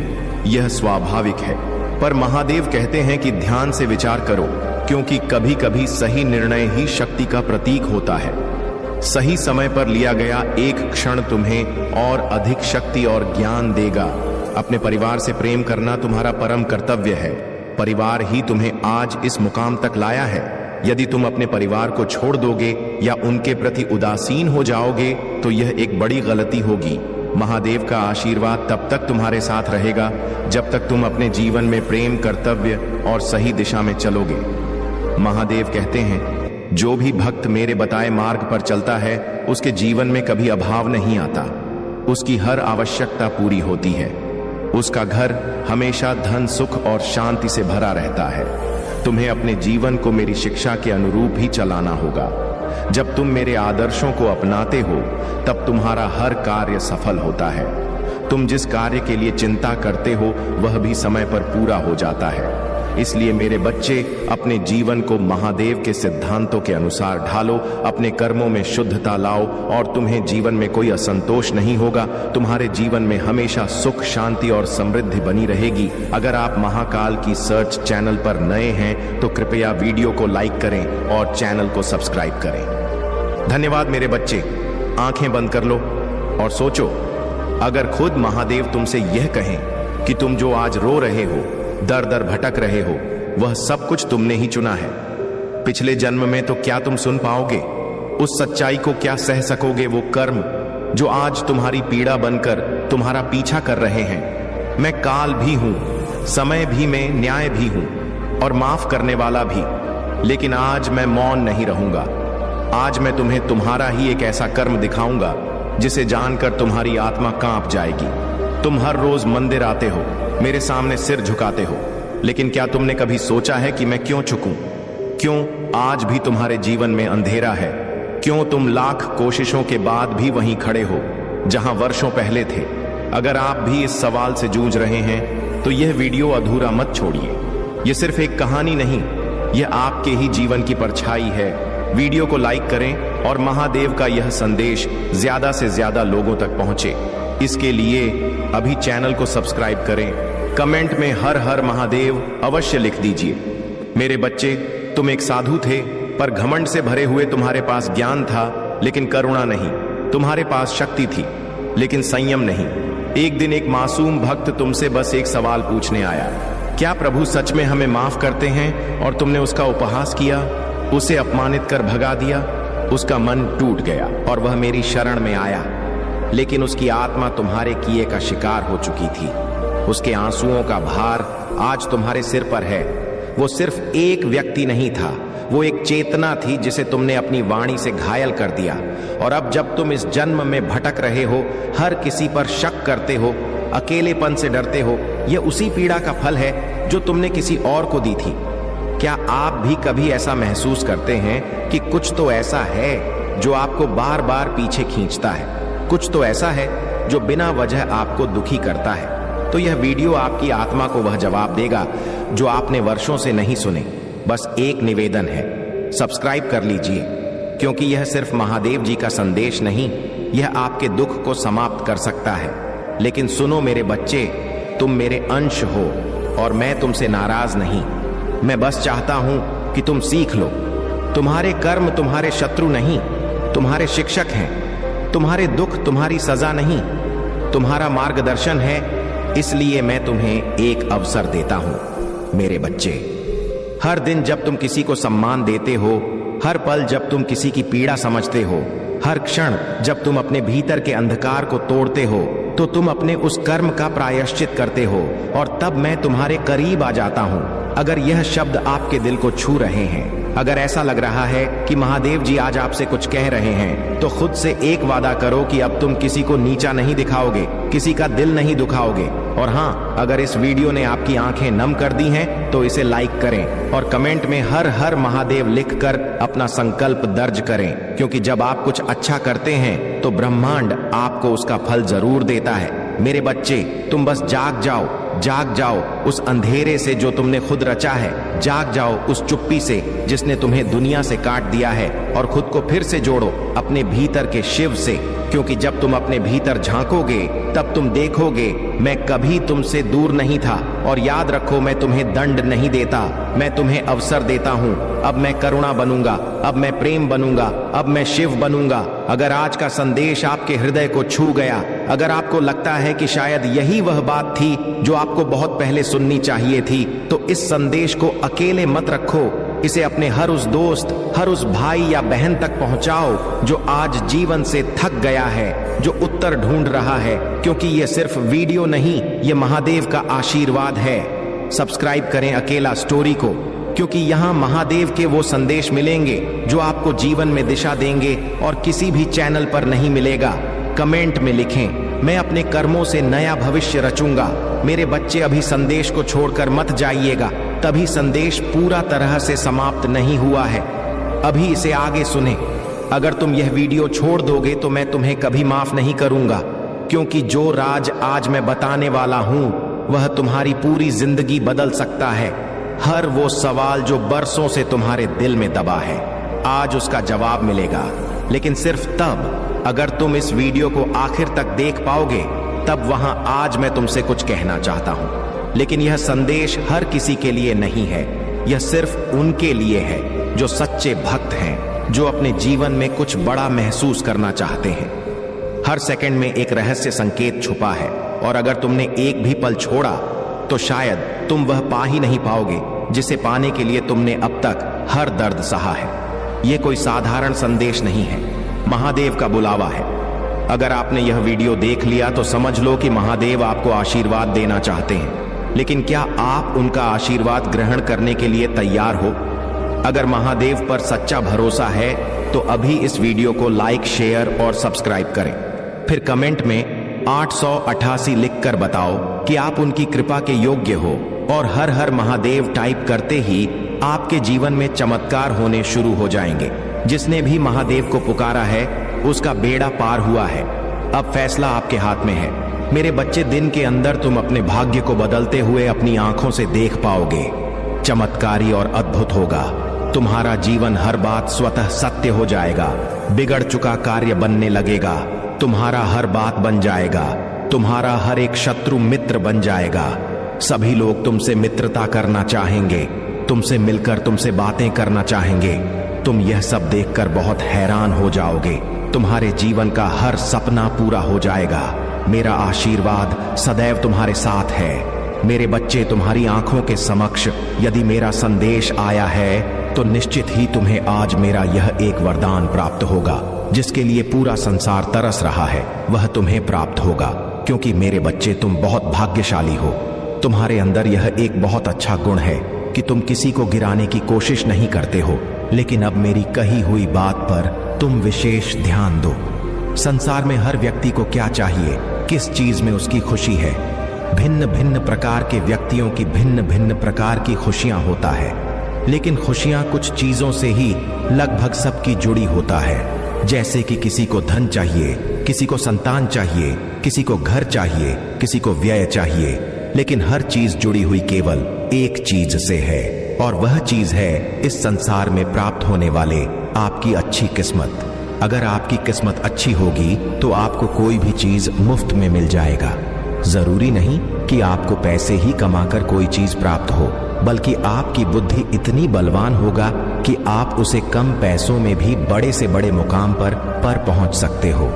यह स्वाभाविक है, पर महादेव कहते हैं कि ध्यान से विचार करो, क्योंकि कभी कभी सही निर्णय ही शक्ति का प्रतीक होता है। सही समय पर लिया गया एक क्षण तुम्हें और अधिक शक्ति और ज्ञान देगा। अपने परिवार से प्रेम करना तुम्हारा परम कर्तव्य है। परिवार ही तुम्हें आज इस मुकाम तक लाया है। यदि तुम अपने परिवार को छोड़ दोगे या उनके प्रति उदासीन हो जाओगे तो यह एक बड़ी गलती होगी। महादेव का आशीर्वाद तब तक तुम्हारे साथ रहेगा जब तक तुम अपने जीवन में प्रेम, कर्तव्य और सही दिशा में चलोगे। महादेव कहते हैं, जो भी भक्त मेरे बताए मार्ग पर चलता है उसके जीवन में कभी अभाव नहीं आता, उसकी हर आवश्यकता पूरी होती है, उसका घर हमेशा धन, सुख और शांति से भरा रहता है। तुम्हें अपने जीवन को मेरी शिक्षा के अनुरूप ही चलाना होगा। जब तुम मेरे आदर्शों को अपनाते हो तब तुम्हारा हर कार्य सफल होता है। तुम जिस कार्य के लिए चिंता करते हो वह भी समय पर पूरा हो जाता है। इसलिए मेरे बच्चे, अपने जीवन को महादेव के सिद्धांतों के अनुसार ढालो, अपने कर्मों में शुद्धता लाओ और तुम्हें जीवन में कोई असंतोष नहीं होगा। तुम्हारे जीवन में हमेशा सुख, शांति और समृद्धि बनी रहेगी। अगर आप महाकाल की सर्च चैनल पर नए हैं तो कृपया वीडियो को लाइक करें और चैनल को सब्सक्राइब करें। धन्यवाद मेरे बच्चे। आंखें बंद कर लो और सोचो, अगर खुद महादेव तुमसे यह कहें कि तुम जो आज रो रहे हो, दर दर भटक रहे हो, वह सब कुछ तुमने ही चुना है। पिछले जन्म में तो क्या तुम सुन पाओगे? उस सच्चाई को क्या सह सकोगे? वो कर्म जो आज तुम्हारी पीड़ा बनकर तुम्हारा पीछा कर रहे हैं। मैं काल भी हूं, समय भी, मैं न्याय भी हूं और माफ करने वाला भी। लेकिन आज मैं मौन नहीं रहूंगा। आज मैं तुम्हें तुम्हारा ही एक ऐसा कर्म दिखाऊंगा जिसे जानकर तुम्हारी आत्मा कांप जाएगी। तुम हर रोज मंदिर आते हो, मेरे सामने सिर झुकाते हो, लेकिन क्या तुमने कभी सोचा है कि मैं क्यों झुकूं? क्यों आज भी तुम्हारे जीवन में अंधेरा है? क्यों तुम लाख कोशिशों के बाद भी वहीं खड़े हो जहां वर्षों पहले थे? अगर आप भी इस सवाल से जूझ रहे हैं तो यह वीडियो अधूरा मत छोड़िए। यह सिर्फ एक कहानी नहीं, यह आपके ही जीवन की परछाई है। वीडियो को लाइक करें और महादेव का यह संदेश ज्यादा से ज्यादा लोगों तक पहुंचे। इसके लिए अभी चैनल को सब्सक्राइब करें। कमेंट में हर हर महादेव अवश्य लिख दीजिए। मेरे बच्चे, तुम एक साधु थे, पर घमंड से भरे हुए तुम्हारे पास ज्ञान था लेकिन करुणा नहीं। तुम्हारे पास शक्ति थी लेकिन संयम नहीं। एक दिन एक मासूम भक्त तुमसे बस एक सवाल पूछने आया, क्या प्रभु सच में हमें माफ करते हैं? और तुमने उसका उपहास किया, उसे अपमानित कर भगा दिया। उसका मन टूट गया और वह मेरी शरण में आया, लेकिन उसकी आत्मा तुम्हारे किए का शिकार हो चुकी थी। उसके आंसुओं का भार आज तुम्हारे सिर पर है। वो सिर्फ एक व्यक्ति नहीं था, वो एक चेतना थी जिसे तुमने अपनी वाणी से घायल कर दिया। और अब जब तुम इस जन्म में भटक रहे हो, हर किसी पर शक करते हो, अकेलेपन से डरते हो, यह उसी पीड़ा का फल है जो तुमने किसी और को दी थी। क्या आप भी कभी ऐसा महसूस करते हैं कि कुछ तो ऐसा है जो आपको बार बार पीछे खींचता है? कुछ तो ऐसा है जो बिना वजह आपको दुखी करता है? तो यह वीडियो आपकी आत्मा को वह जवाब देगा जो आपने वर्षों से नहीं सुने। बस एक निवेदन है, सब्सक्राइब कर लीजिए, क्योंकि यह सिर्फ महादेव जी का संदेश नहीं, यह आपके दुख को समाप्त कर सकता है। लेकिन सुनो मेरे बच्चे, तुम मेरे अंश हो और मैं तुमसे नाराज नहीं। मैं बस चाहता हूं कि तुम सीख लो। तुम्हारे कर्म तुम्हारे शत्रु नहीं, तुम्हारे शिक्षक हैं। तुम्हारे दुख तुम्हारी सजा नहीं, तुम्हारा मार्गदर्शन है। इसलिए मैं तुम्हें एक अवसर देता हूं मेरे बच्चे। हर दिन जब तुम किसी को सम्मान देते हो, हर पल जब तुम किसी की पीड़ा समझते हो, हर क्षण जब तुम अपने भीतर के अंधकार को तोड़ते हो, तो तुम अपने उस कर्म का प्रायश्चित करते हो और तब मैं तुम्हारे करीब आ जाता हूं। अगर यह शब्द आपके दिल को छू रहे हैं, अगर ऐसा लग रहा है कि महादेव जी आज आपसे कुछ कह रहे हैं, तो खुद से एक वादा करो कि अब तुम किसी को नीचा नहीं दिखाओगे, किसी का दिल नहीं दुखाओगे। और हाँ, अगर इस वीडियो ने आपकी आंखें नम कर दी हैं तो इसे लाइक करें और कमेंट में हर हर महादेव लिखकर अपना संकल्प दर्ज करें, क्योंकि जब आप कुछ अच्छा करते हैं तो ब्रह्मांड आपको उसका फल जरूर देता है। मेरे बच्चे, तुम बस जाग जाओ, जाग जाओ उस अंधेरे से जो तुमने खुद रचा है। जाग जाओ उस चुप्पी से जिसने तुम्हें दुनिया से काट दिया है और खुद को फिर से जोड़ो अपने भीतर के शिव से, क्योंकि जब तुम अपने भीतर झांकोगे तब तुम देखोगे मैं कभी तुमसे दूर नहीं था। और याद रखो, मैं तुम्हें दंड नहीं देता, मैं तुम्हें अवसर देता हूं। अब मैं करुणा बनूंगा, अब मैं प्रेम बनूंगा, अब मैं शिव बनूंगा। अगर आज का संदेश आपके हृदय को छू गया, अगर आपको लगता है कि शायद यही वह बात थी जो आपको बहुत पहले सुननी चाहिए थी, तो इस संदेश को अकेले मत रखो, इसे अपने हर उस दोस्त, हर उस भाई या बहन तक पहुंचाओ जो आज जीवन से थक गया है, जो उत्तर ढूंढ रहा है, क्योंकि ये सिर्फ वीडियो नहीं, ये महादेव का आशीर्वाद है। सब्सक्राइब करें अकेला स्टोरी को, क्योंकि यहाँ महादेव के वो संदेश मिलेंगे जो आपको जीवन में दिशा देंगे और किसी भी चैनल पर नहीं मिलेगा। कमेंट में लिखें, मैं अपने कर्मों से नया भविष्य रचूंगा। मेरे बच्चे अभी संदेश को छोड़कर मत जाइएगा, तभी संदेश पूरा तरह से समाप्त नहीं हुआ है। अभी इसे आगे सुने। अगर तुम यह वीडियो छोड़ दोगे तो मैं तुम्हें कभी माफ नहीं करूंगा, क्योंकि जो राज आज मैं बताने वाला हूं वह तुम्हारी पूरी जिंदगी बदल सकता है। हर वो सवाल जो बरसों से तुम्हारे दिल में दबा है, आज उसका जवाब मिलेगा, लेकिन सिर्फ तब अगर तुम इस वीडियो को आखिर तक देख पाओगे। तब वहां आज मैं तुमसे कुछ कहना चाहता हूं, लेकिन यह संदेश हर किसी के लिए नहीं है। यह सिर्फ उनके लिए है जो सच्चे भक्त हैं, जो अपने जीवन में कुछ बड़ा महसूस करना चाहते हैं। हर सेकंड में एक रहस्य संकेत छुपा है, और अगर तुमने एक भी पल छोड़ा तो शायद तुम वह पा ही नहीं पाओगे जिसे पाने के लिए तुमने अब तक हर दर्द सहा है। यह कोई साधारण संदेश नहीं है, महादेव का बुलावा है। अगर आपने यह वीडियो देख लिया तो समझ लो कि महादेव आपको आशीर्वाद देना चाहते हैं, लेकिन क्या आप उनका आशीर्वाद ग्रहण करने के लिए तैयार हो? अगर महादेव पर सच्चा भरोसा है तो अभी इस वीडियो को लाइक, शेयर और सब्सक्राइब करें। फिर कमेंट में 888 लिखकर बताओ कि आप उनकी कृपा के योग्य हो, और हर हर महादेव टाइप करते ही आपके जीवन में चमत्कार होने शुरू हो जाएंगे। जिसने भी महादेव को पुकारा है उसका बेड़ा पार हुआ है। अब फैसला आपके हाथ में है। मेरे बच्चे, दिन के अंदर तुम अपने भाग्य को बदलते हुए अपनी आंखों से देख पाओगे। चमत्कारी और अद्भुत होगा। तुम्हारा जीवन हर बात स्वतः सत्य हो जाएगा। बिगड़ चुका कार्य बनने लगेगा। तुम्हारा हर बात बन जाएगा। तुम्हारा हर एक शत्रु मित्र बन जाएगा। सभी लोग तुमसे मित्रता करना चाहेंगे, तुमसे मिलकर तुमसे बातें करना चाहेंगे। तुम यह सब देखकर बहुत हैरान हो जाओगे। तुम्हारे जीवन का हर सपना पूरा हो जाएगा। मेरा आशीर्वाद सदैव तुम्हारे साथ है। मेरे बच्चे, तुम्हारी आंखों के समक्ष यदि मेरा संदेश आया है तो निश्चित ही तुम्हें आज मेरा यह एक वरदान प्राप्त होगा, जिसके लिए पूरा संसार तरस रहा है। वह तुम्हें प्राप्त होगा, क्योंकि मेरे बच्चे, तुम बहुत भाग्यशाली हो। तुम्हारे अंदर यह एक बहुत अच्छा गुण है कि तुम किसी को गिराने की कोशिश नहीं करते हो, लेकिन अब मेरी कही हुई बात पर तुम विशेष ध्यान दो। संसार में हर व्यक्ति को क्या चाहिए, किस चीज में उसकी खुशी है। भिन्न भिन्न प्रकार के व्यक्तियों की भिन्न भिन्न प्रकार की खुशियां होता है, लेकिन खुशियां कुछ चीजों से ही लगभग सबकी जुड़ी होता है। जैसे कि किसी को धन चाहिए, किसी को संतान चाहिए, किसी को घर चाहिए, किसी को व्यय चाहिए, लेकिन हर चीज जुड़ी हुई केवल एक चीज से है, और वह चीज है इस संसार में प्राप्त होने वाले आपकी अच्छी किस्मत। अगर आपकी किस्मत अच्छी होगी तो आपको कोई भी चीज मुफ्त में मिल जाएगा। जरूरी नहीं कि आपको पैसे ही कमाकर कोई चीज प्राप्त हो, बल्कि आपकी बुद्धि इतनी बलवान होगा कि आप उसे कम पैसों में भी बड़े से बड़े मुकाम पर पहुंच सकते हो।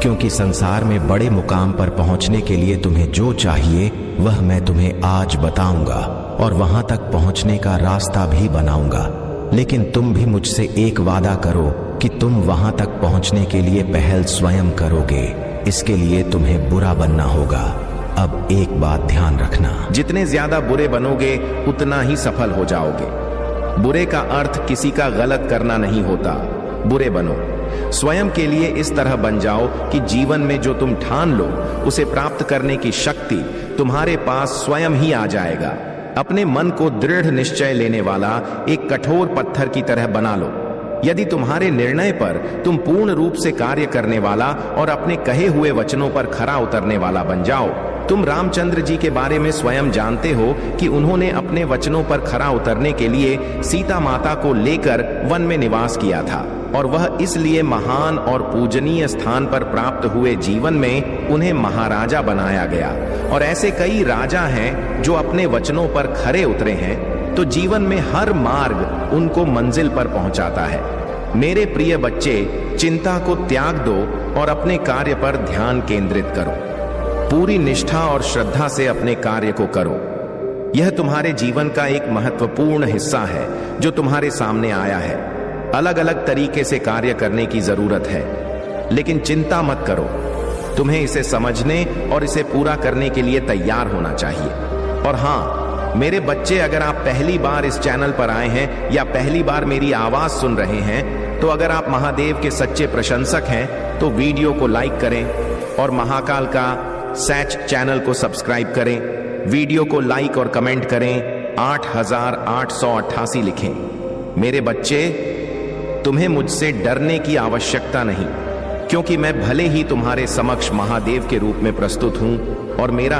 क्योंकि संसार में बड़े मुकाम पर पहुंचने के लिए तुम्हें जो चाहिए वह मैं तुम्हें आज बताऊंगा, और वहां तक पहुंचने का रास्ता भी बनाऊंगा। लेकिन तुम भी मुझसे एक वादा करो कि तुम वहां तक पहुंचने के लिए पहल स्वयं करोगे। इसके लिए तुम्हें बुरा बनना होगा। अब एक बात ध्यान रखना, जितने ज्यादा बुरे बनोगे उतना ही सफल हो जाओगे। बुरे का अर्थ किसी का गलत करना नहीं होता। बुरे बनो, स्वयं के लिए इस तरह बन जाओ कि जीवन में जो तुम ठान लो उसे प्राप्त करने की शक्ति तुम्हारे पास स्वयं ही आ जाएगा। अपने मन को दृढ़ निश्चय लेने वाला एक कठोर पत्थर की तरह बना लो। यदि तुम्हारे निर्णय पर तुम पूर्ण रूप से कार्य करने वाला और अपने कहे हुए वचनों पर खरा उतरने वाला बन जाओ। तुम रामचंद्र जी के बारे में स्वयं जानते हो कि उन्होंने अपने वचनों पर खरा उतरने के लिए सीता माता को लेकर वन में निवास किया था, और वह इसलिए महान और पूजनीय स्थान पर प्राप्त हुए जीवन में उन्हें महाराजा बनाया गया। और ऐसे कई राजा हैं जो अपने वचनों पर खरे उतरे हैं, तो जीवन में हर मार्ग उनको मंजिल पर पहुंचाता है। मेरे प्रिय बच्चे, चिंता को त्याग दो और अपने कार्य पर ध्यान केंद्रित करो। पूरी निष्ठा और श्रद्धा से अपने कार्य को करो। यह तुम्हारे जीवन का एक महत्वपूर्ण हिस्सा है जो तुम्हारे सामने आया है। अलग अलग तरीके से कार्य करने की जरूरत है, लेकिन चिंता मत करो, तुम्हें इसे समझने और इसे पूरा करने के लिए तैयार होना चाहिए। और हां मेरे बच्चे, अगर आप पहली बार इस चैनल पर आए हैं या पहली बार मेरी आवाज सुन रहे हैं, तो अगर आप महादेव के सच्चे प्रशंसक हैं तो वीडियो को लाइक करें और महाकाल का सैच चैनल को सब्सक्राइब करें। वीडियो को लाइक और कमेंट करें, 8888 लिखें। मेरे बच्चे, तुम्हें मुझसे डरने की आवश्यकता नहीं, क्योंकि मैं भले ही तुम्हारे समक्ष महादेव के रूप में प्रस्तुत हूं और मेरा